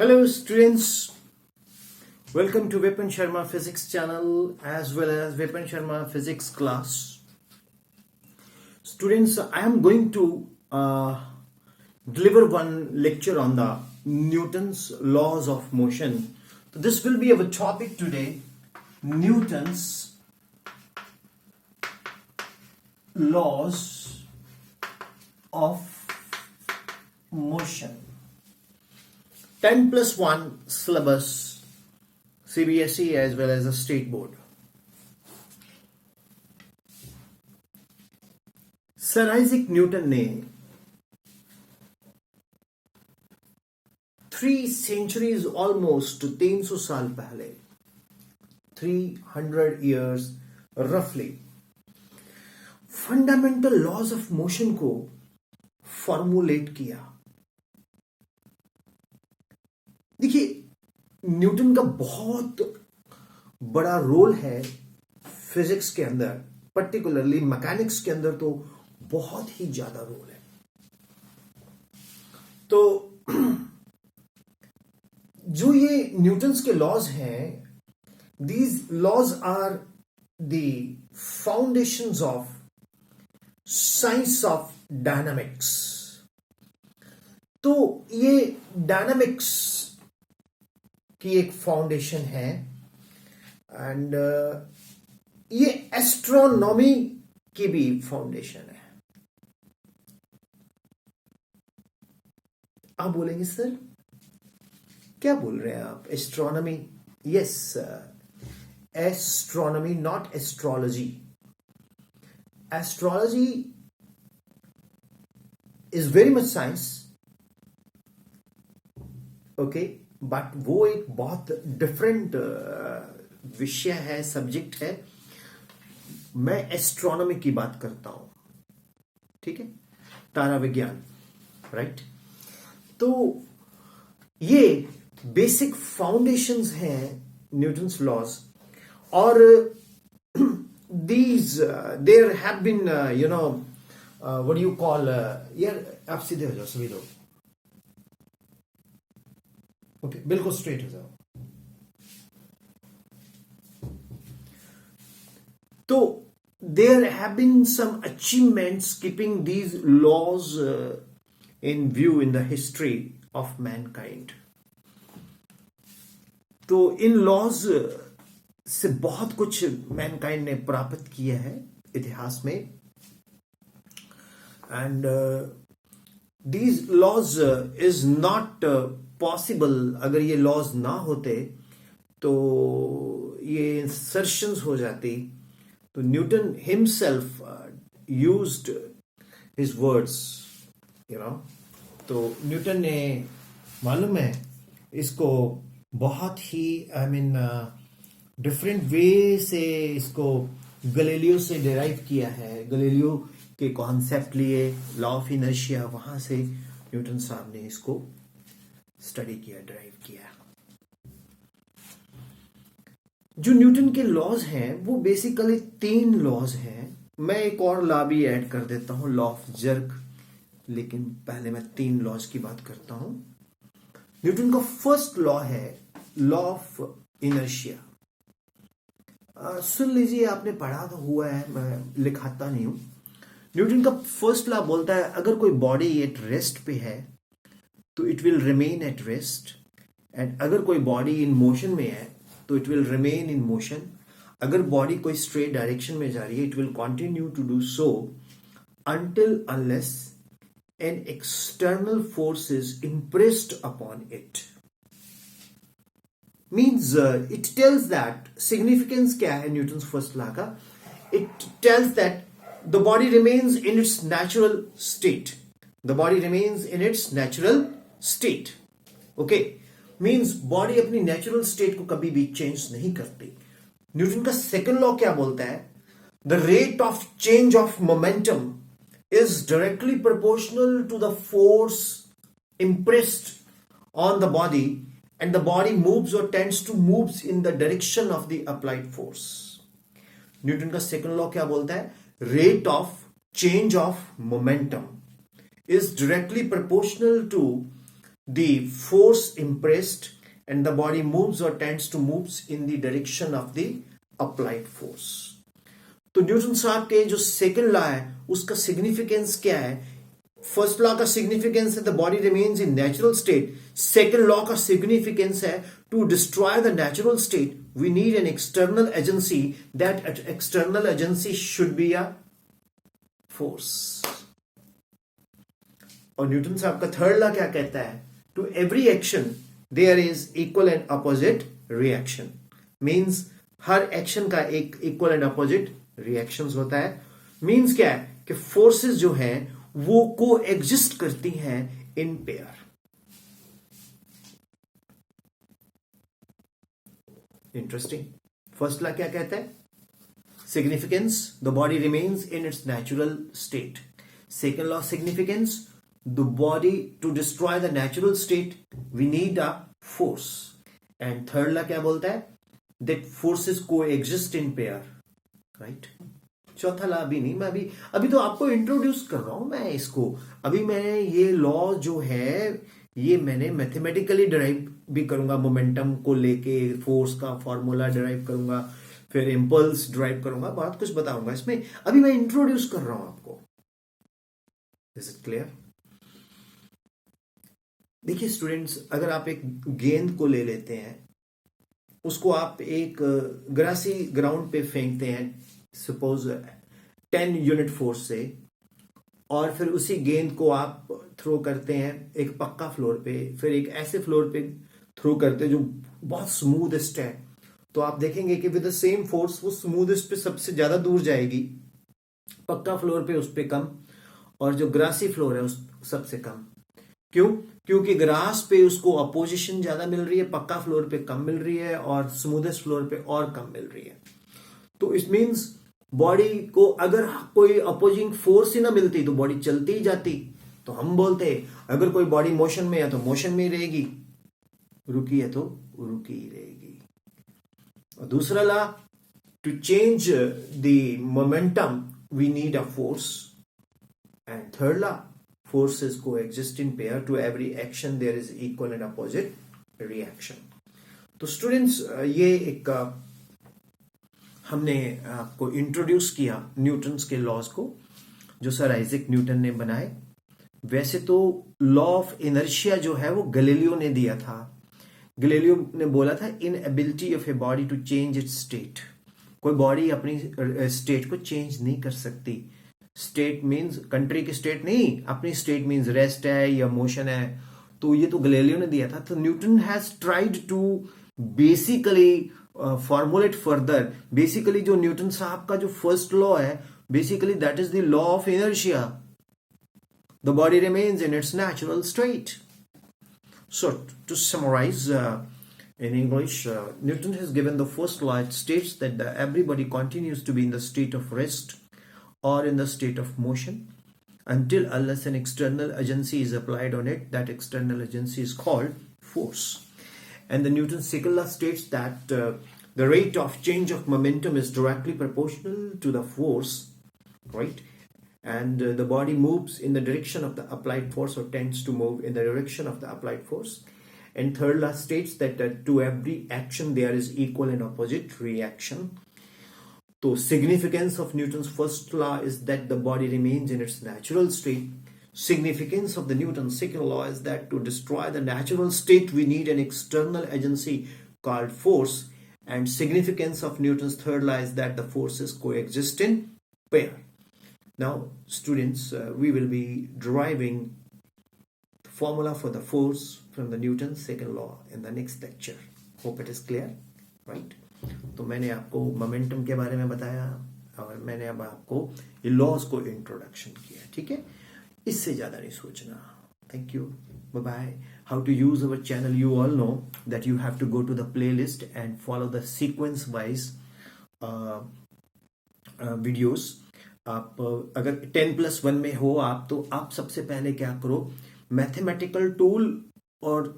Hello students, welcome to Vipin Sharma Physics channel as well as Vipin Sharma Physics class. Students, I am going to deliver one lecture on the Newton's laws of motion. So this will be our topic today, Newton's laws of motion. 10+1 syllabus, CBSE as well as a state board. Sir Isaac Newton ने 3 centuries almost 300 साल पहले 300 years roughly fundamental laws of motion को formulate किया. देखिए Newton का बहुत बड़ा role है फिजिक्स के अंदर, पर्टिकुलरली मैकेनिक्स के अंदर तो बहुत ही ज्यादा रोल है. तो जो ये न्यूटन्स के लॉज हैं, these laws are the foundations of science of dynamics. तो ये डायनामिक्स की एक फाउंडेशन है एंड ये एस्ट्रोनॉमी की भी फाउंडेशन है. आप बोलेंगे सर क्या बोल रहे हैं आप? Astronomy? Yes, astronomy, not astrology. Astrology is very much science, okay, but वो एक बहुत डिफरेंट विषय है, सब्जेक्ट है. मैं एस्ट्रोनॉमी की बात करता हूं, ठीक है, तारा विज्ञान, राइट. तो ये बेसिक फाउंडेशंस हैं न्यूटन्स लॉज. और these there have been what do you call, यार आप सीधे हो जाओ सभी लोग, ओके, बिल्कुल स्ट्रेट हो जाओ. तो there have been some achievements keeping these laws in view in the history of mankind. तो इन लॉज से बहुत कुछ मैनकाइंड ने प्राप्त किया है इतिहास में. And these laws is not possible. अगर ये लॉज ना होते तो ये इंसर्शंस हो जाती. तो Newton himself used his words, you know. तो न्यूटन ने, मालूम है, इसको बहुत ही डिफरेंट वे से इसको गैलीलियो से डिराइव किया है. गैलीलियो के कॉन्सेप्ट लिए, लॉ ऑफ इनर्शिया, वहां से न्यूटन साहब ने इसको स्टडी किया, ड्राइव किया. जो न्यूटन के लॉज हैं वो बेसिकली 3 लॉज हैं. मैं एक और लॉ भी ऐड कर देता हूं, लॉ ऑफ जर्क, लेकिन पहले मैं 3 लॉज की बात करता हूं. न्यूटन का फर्स्ट लॉ है लॉ ऑफ इनर्शिया. सुन लीजिए, आपने पढ़ा तो हुआ है, मैं लिखाता नहीं हूं. न्यूटन का फर्स्ट लॉ बोलता है अगर कोई बॉडी एट रेस्ट पे है तो it will remain at rest, and अगर कोई बॉडी इन मोशन में है तो it will remain in motion. अगर बॉडी कोई स्ट्रेट डायरेक्शन में जा रही है, it will continue to do so until unless an external force is impressed upon it. Means it tells that significance क्या है न्यूटन्स फर्स्ट लॉ का? It tells that the body remains in its natural state. The body remains in its natural state. Okay? Means body अपनी natural state को कभी भी change नहीं करती. Newton का सेकंड लॉ क्या बोलता है? The rate of change of momentum is directly proportional to the force impressed on the body, and the body moves or tends to moves in the direction of the applied force. Newton का second law क्या बोलता है? Rate of change of momentum is directly proportional to the force impressed and the body moves or tends to moves in the direction of the applied force. तो Newton साहब के जो second law है उसका significance क्या है? First law का significance है the body remains in natural state. Second law का सिग्निफिकेंस है to destroy the natural state we need an external agency. That external agency should be a force. और Newton साहब का third law क्या कहता है? To every action there is equal and opposite reaction. Means हर action का एक equal and opposite reactions होता है. मीन्स क्या है कि फोर्सेस जो हैं वो को एग्जिस्ट करती हैं in pair. Interesting. First law क्या कहता है? Significance the body remains in its natural state. Second law significance the body to destroy the natural state we need a force. And third law क्या बोलता है? That forces coexist in pair. Right. चौथा law अभी नहीं, मैं अभी तो आपको इंट्रोड्यूस कर रहा हूं मैं इसको. अभी मैंने ये लॉ जो है ये मैंने मैथमेटिकली डिराइव भी करूंगा. मोमेंटम को लेके फोर्स का फॉर्मूला डिराइव करूंगा, फिर इंपल्स डिराइव करूंगा, बहुत कुछ बताऊंगा इसमें. अभी मैं इंट्रोड्यूस कर रहा हूं आपको. Is it clear? देखिए स्टूडेंट्स, अगर आप एक गेंद को ले लेते हैं, उसको आप एक ग्रासी ग्राउंड पे फेंकते हैं सपोज 10 यूनिट फोर्स से, और फिर उसी गेंद को आप थ्रो करते हैं एक पक्का फ्लोर पे, फिर एक ऐसे फ्लोर पे थ्रो करते हैं जो बहुत स्मूथेस्ट है, तो आप देखेंगे कि विद द सेम फोर्स वो स्मूथेस्ट पे सबसे ज्यादा दूर जाएगी, पक्का फ्लोर पे उस पे कम, और जो ग्रासी फ्लोर है उस सबसे कम. क्यों? क्योंकि ग्रास पे उसको अपोजिशन ज्यादा मिल रही है, पक्का फ्लोर पे कम मिल रही है, और स्मूथेस्ट फ्लोर पे और कम मिल रही है. तो इट मीन्स बॉडी को अगर कोई अपोजिंग फोर्स ही ना मिलती तो बॉडी चलती ही जाती. तो हम बोलते हैं अगर कोई बॉडी मोशन में है तो मोशन में ही रहेगी, रुकी है तो रुकी ही रहेगी. और दूसरा law, to change the momentum we need a force. And third law, forces coexist in pair. To every action there is equal and opposite reaction. तो स्टूडेंट्स ये एक हमने आपको इंट्रोड्यूस किया न्यूटन्स के लॉज को जो सर आइजैक न्यूटन ने बनाए. वैसे तो लॉ ऑफ इनर्शिया जो है वो गैलीलियो ने दिया था. गैलीलियो ने बोला था inability of a body to change its state. कोई बॉडी अपनी स्टेट को चेंज नहीं कर सकती. स्टेट मीन्स कंट्री की स्टेट नहीं, अपनी स्टेट मीन्स रेस्ट है या मोशन है. तो ये तो गैलीलियो ने दिया था. तो Newton has tried to basically formulate further. Basically जो न्यूटन साहब का जो फर्स्ट लॉ है, basically that is the law of inertia. The body remains in its natural state. So to summarize in English, Newton has given the first law. It states that everybody continues to be in the state of rest or in the state of motion until unless an external agency is applied on it. That external agency is called force. And the Newton's second law states that the rate of change of momentum is directly proportional to the force, right? And the body moves in the direction of the applied force or tends to move in the direction of the applied force. And third law states that to every action there is equal and opposite reaction. So significance of Newton's first law is that the body remains in its natural state. Significance of the Newton's second law is that to destroy the natural state we need an external agency called force. And significance of Newton's third law is that the forces coexist in pair. Now students, we will be deriving the formula for the force from the Newton's second law in the next lecture. Hope it is clear, right? तो मैंने आपको momentum के बारे में बताया और मैंने अब आपको ये लॉज को इंट्रोडक्शन किया. ठीक है, इससे ज्यादा नहीं सोचना. Thank you, bye bye. How to use our channel, you all know that you have to go to the playlist and follow the sequence wise videos. आप अगर 10+1 में हो आप, तो आप सबसे पहले क्या करो, मैथमेटिकल टूल और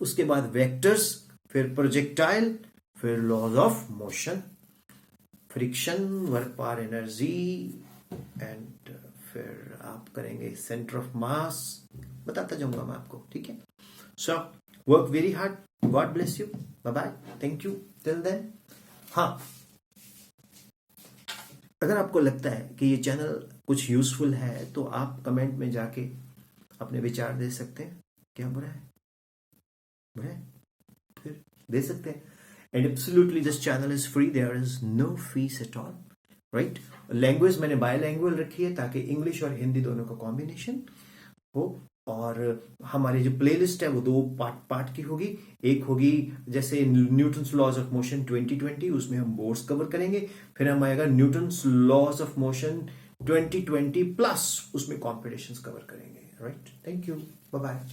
उसके बाद वेक्टर्स, फिर प्रोजेक्टाइल, फिर laws of motion, friction, work power energy, and फिर आप करेंगे सेंटर ऑफ मास. बताता जाऊंगा मैं आपको. ठीक है. So work very hard. God bless you. Bye bye. Thank you. Till then. हाँ, अगर आपको लगता है कि ये चैनल कुछ यूजफुल है तो आप कमेंट में जाके अपने विचार दे सकते हैं. क्या बुरा है? बुरा है? फिर दे सकते हैं. And absolutely this channel is free. There is no fees at all. Right. Language मैंने बायलैंग्वेज रखी है ताकि इंग्लिश और हिंदी दोनों का कॉम्बिनेशन हो. और हमारी जो प्लेलिस्ट है वो दो पार्ट की होगी. एक होगी जैसे न्यूटन्स लॉज ऑफ मोशन 2020, उसमें हम बोर्ड्स कवर करेंगे. फिर हम आएगा Newton's laws of motion 2020 plus, उसमें कॉम्पिटिशंस कवर करेंगे. Right. Thank you. Bye bye.